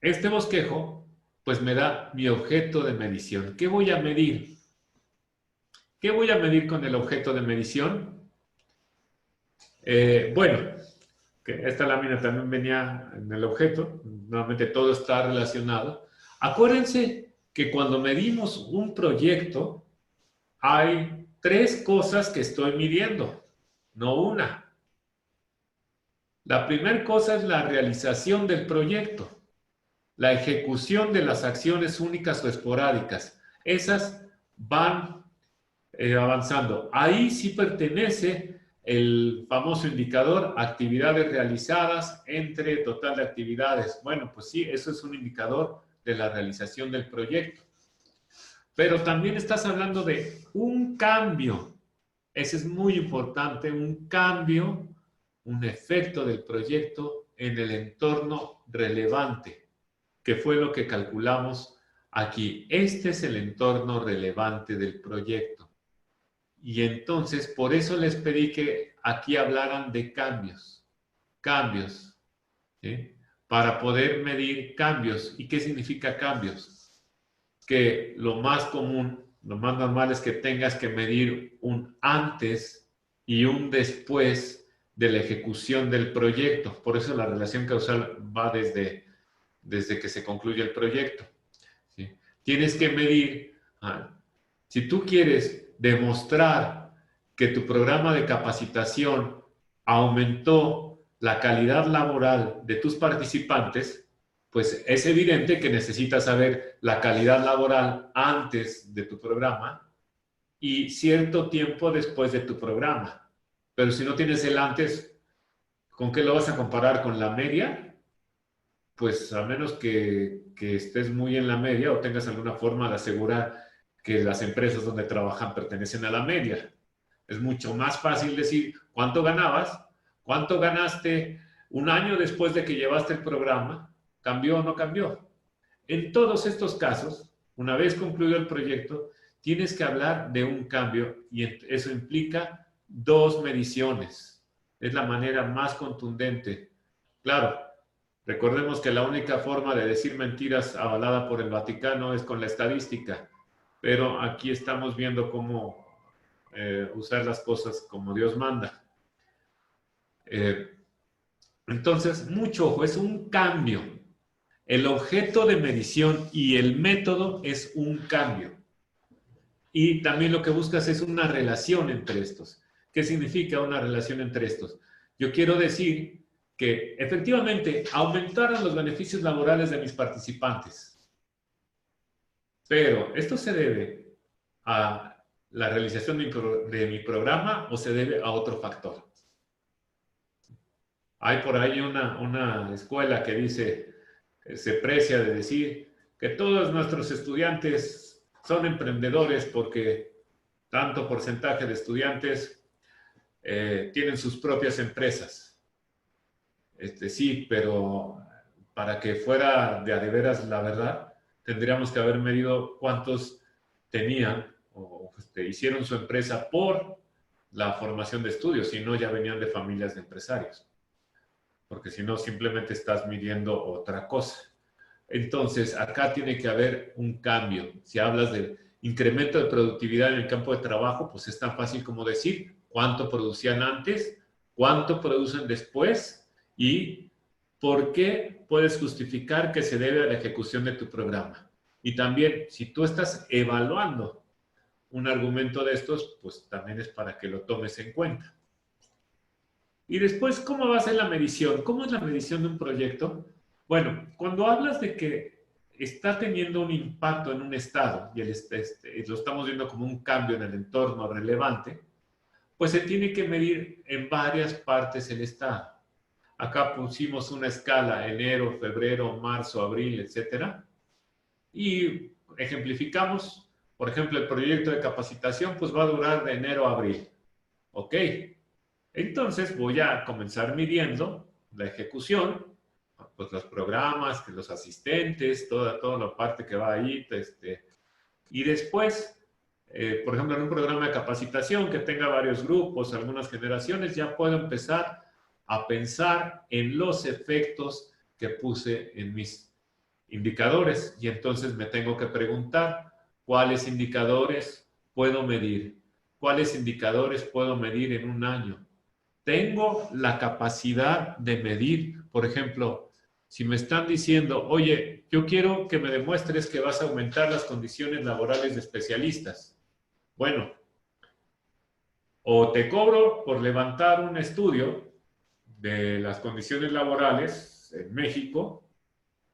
este bosquejo, pues me da mi objeto de medición. ¿Qué voy a medir? ¿Qué voy a medir con el objeto de medición? Bueno, que esta lámina también venía en el objeto. Nuevamente todo está relacionado. Acuérdense que cuando medimos un proyecto, hay 3 cosas que estoy midiendo, no una. La primera cosa es la realización del proyecto, la ejecución de las acciones únicas o esporádicas. Esas van avanzando. Ahí sí pertenece el famoso indicador actividades realizadas entre total de actividades. Bueno, pues sí, eso es un indicador de la realización del proyecto. Pero también estás hablando de un cambio. Ese es muy importante, un cambio, un efecto del proyecto en el entorno relevante, que fue lo que calculamos aquí. Este es el entorno relevante del proyecto. Y entonces, por eso les pedí que aquí hablaran de cambios. Cambios. ¿Sí? Para poder medir cambios. ¿Y qué significa cambios? Que lo más común, lo más normal es que tengas que medir un antes y un después de la ejecución del proyecto. Por eso la relación causal va desde que se concluye el proyecto. ¿Sí? Tienes que medir, si tú quieres demostrar que tu programa de capacitación aumentó la calidad laboral de tus participantes, pues es evidente que necesitas saber la calidad laboral antes de tu programa y cierto tiempo después de tu programa. Pero si no tienes el antes, ¿con qué lo vas a comparar? ¿Con la media? Pues a menos que estés muy en la media o tengas alguna forma de asegurar que las empresas donde trabajan pertenecen a la media. Es mucho más fácil decir cuánto ganabas, cuánto ganaste un año después de que llevaste el programa, cambió o no cambió. En todos estos casos, una vez concluido el proyecto, tienes que hablar de un cambio y eso implica 2 mediciones. Es la manera más contundente. Claro, recordemos que la única forma de decir mentiras avalada por el Vaticano es con la estadística, pero aquí estamos viendo cómo usar las cosas como Dios manda. Entonces, mucho ojo, es un cambio. El objeto de medición y el método es un cambio. Y también lo que buscas es una relación entre estos. ¿Qué significa una relación entre estos? Yo quiero decir que efectivamente aumentaron los beneficios laborales de mis participantes. Pero, ¿esto se debe a la realización de mi programa o se debe a otro factor? Hay por ahí una escuela que dice, se precia de decir que todos nuestros estudiantes son emprendedores porque tanto porcentaje de estudiantes tienen sus propias empresas. Sí, pero para que fuera de a de veras la verdad, tendríamos que haber medido cuántos tenían o hicieron su empresa por la formación de estudios, si no ya venían de familias de empresarios. Porque si no, simplemente estás midiendo otra cosa. Entonces, acá tiene que haber un cambio. Si hablas de incremento de productividad en el campo de trabajo, pues es tan fácil como decir cuánto producían antes, cuánto producen después y por qué puedes justificar que se debe a la ejecución de tu programa. Y también, si tú estás evaluando un argumento de estos, pues también es para que lo tomes en cuenta. Y después, ¿cómo va a ser la medición? ¿Cómo es la medición de un proyecto? Bueno, cuando hablas de que está teniendo un impacto en un estado y lo estamos viendo como un cambio en el entorno relevante, pues se tiene que medir en varias partes el estado. Acá pusimos una escala, enero, febrero, marzo, abril, etcétera. Y ejemplificamos, por ejemplo, el proyecto de capacitación, pues va a durar de enero a abril. ¿Ok? Entonces voy a comenzar midiendo la ejecución, pues los programas, que los asistentes, toda la parte que va ahí, y después, por ejemplo, en un programa de capacitación que tenga varios grupos, algunas generaciones, ya puedo empezar a pensar en los efectos que puse en mis indicadores, y entonces me tengo que preguntar cuáles indicadores puedo medir, cuáles indicadores puedo medir en un año. Tengo la capacidad de medir, por ejemplo, si me están diciendo, oye, yo quiero que me demuestres que vas a aumentar las condiciones laborales de especialistas. Bueno, o te cobro por levantar un estudio de las condiciones laborales en México,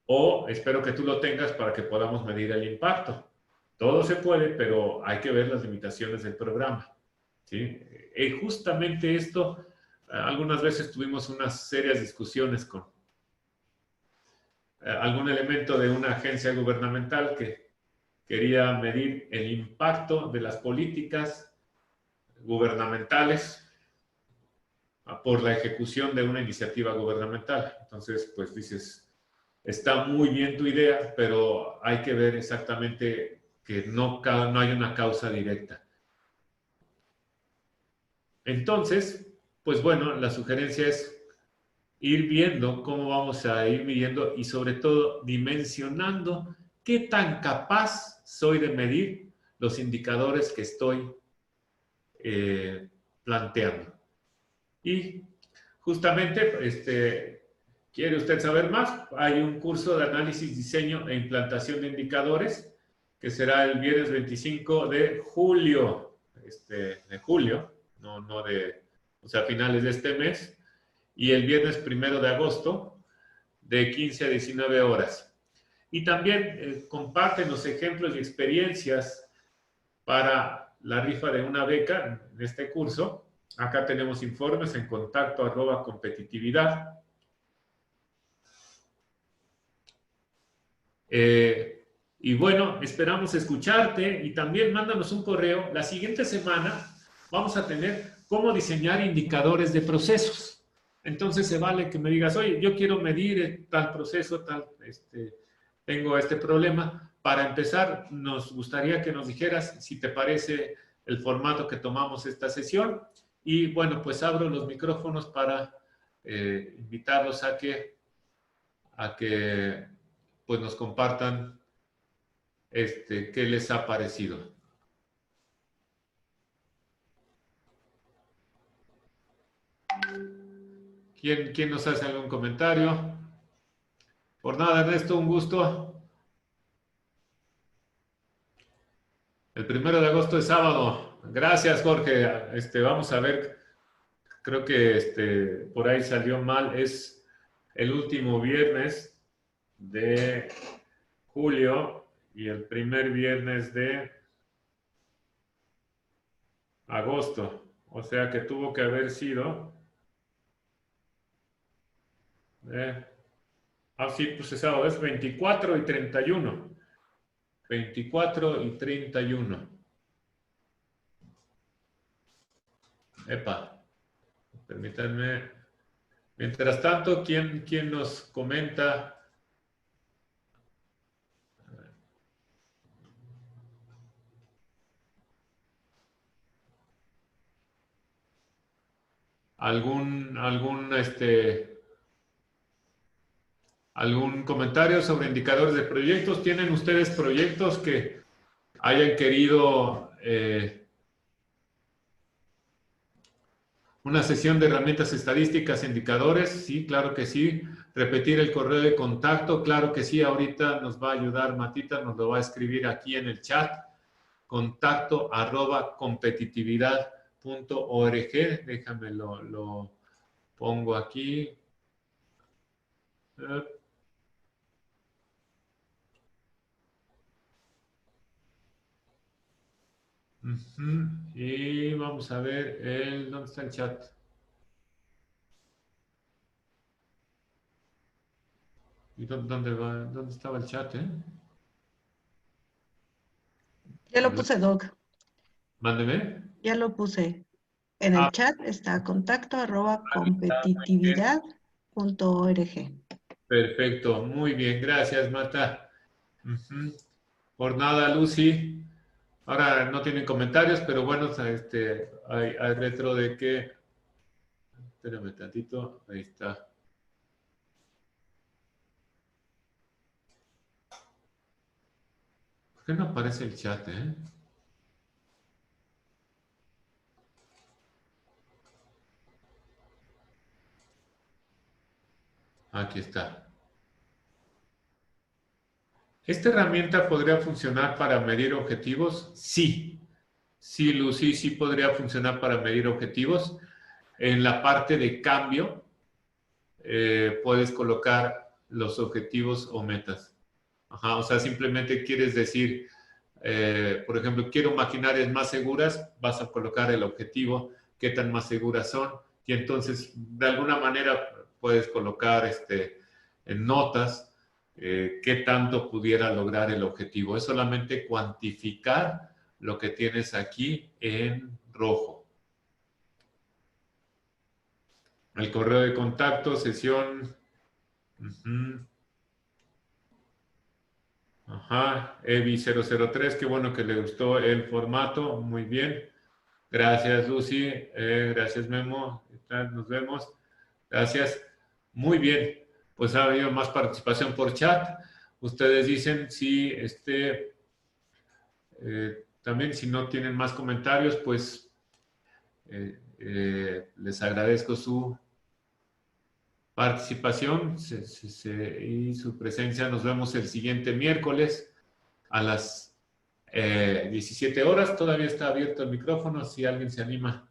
o espero que tú lo tengas para que podamos medir el impacto. Todo se puede, pero hay que ver las limitaciones del programa, ¿sí? Justamente esto, algunas veces tuvimos unas serias discusiones con algún elemento de una agencia gubernamental que quería medir el impacto de las políticas gubernamentales por la ejecución de una iniciativa gubernamental. Entonces, pues dices, está muy bien tu idea, pero hay que ver exactamente que no hay una causa directa. Entonces, pues bueno, la sugerencia es ir viendo cómo vamos a ir midiendo y sobre todo dimensionando qué tan capaz soy de medir los indicadores que estoy planteando. Y justamente, ¿quiere usted saber más? Hay un curso de análisis, diseño e implantación de indicadores que será el viernes 25 de julio, o sea, finales de este mes, y el viernes 1 de agosto, de 15 a 19 horas. Y también comparten los ejemplos y experiencias para la rifa de una beca en este curso. Acá tenemos informes en contacto@competitividad. Y bueno, esperamos escucharte y también mándanos un correo. La siguiente semana vamos a tener cómo diseñar indicadores de procesos. Entonces se vale que me digas, oye, yo quiero medir tal proceso, tengo este problema. Para empezar, nos gustaría que nos dijeras si te parece el formato que tomamos esta sesión. Y bueno, pues abro los micrófonos para invitarlos a que pues nos compartan qué les ha parecido. ¿Quién nos hace algún comentario? Por nada, Ernesto, un gusto. El 1 de agosto es sábado. Gracias, Jorge. Vamos a ver. Creo que por ahí salió mal. Es el último viernes de julio y el primer viernes de agosto. O sea que tuvo que haber sido... sí, pues es sábado. Es 24 y 31. 24 y 31. Epa, permítanme. Mientras tanto, ¿quién nos comenta? ¿Algún comentario sobre indicadores de proyectos? ¿Tienen ustedes proyectos que hayan querido una sesión de herramientas estadísticas, indicadores? Sí, claro que sí. Repetir el correo de contacto, claro que sí. Ahorita nos va a ayudar Matita, nos lo va a escribir aquí en el chat. contacto@competitividad.org. Déjame lo pongo aquí. Y vamos a ver ¿dónde está el chat? ¿Y dónde estaba el chat, Ya lo puse, Doc. Mándeme. Ya lo puse. En el chat está contacto@competitividad.org. Perfecto, muy bien, gracias, Marta. Por nada, Lucy. Ahora no tienen comentarios, pero bueno, hay retro de que... Espérame tantito, ahí está. ¿Por qué no aparece el chat, Aquí está. ¿Esta herramienta podría funcionar para medir objetivos? Sí. Sí, Lucy, sí podría funcionar para medir objetivos. En la parte de cambio, puedes colocar los objetivos o metas. Ajá, o sea, simplemente quieres decir, por ejemplo, quiero maquinarias más seguras, vas a colocar el objetivo, qué tan más seguras son, y entonces de alguna manera puedes colocar en notas qué tanto pudiera lograr el objetivo. Es solamente cuantificar lo que tienes aquí en rojo. El correo de contacto, sesión. Ajá, Evi003, qué bueno que le gustó el formato, muy bien. Gracias, Lucy. Gracias, Memo. Nos vemos. Gracias. Muy bien. Pues ha habido más participación por chat. Ustedes dicen si también si no tienen más comentarios, pues les agradezco su participación y su presencia. Nos vemos el siguiente miércoles a las 17 horas. Todavía está abierto el micrófono si alguien se anima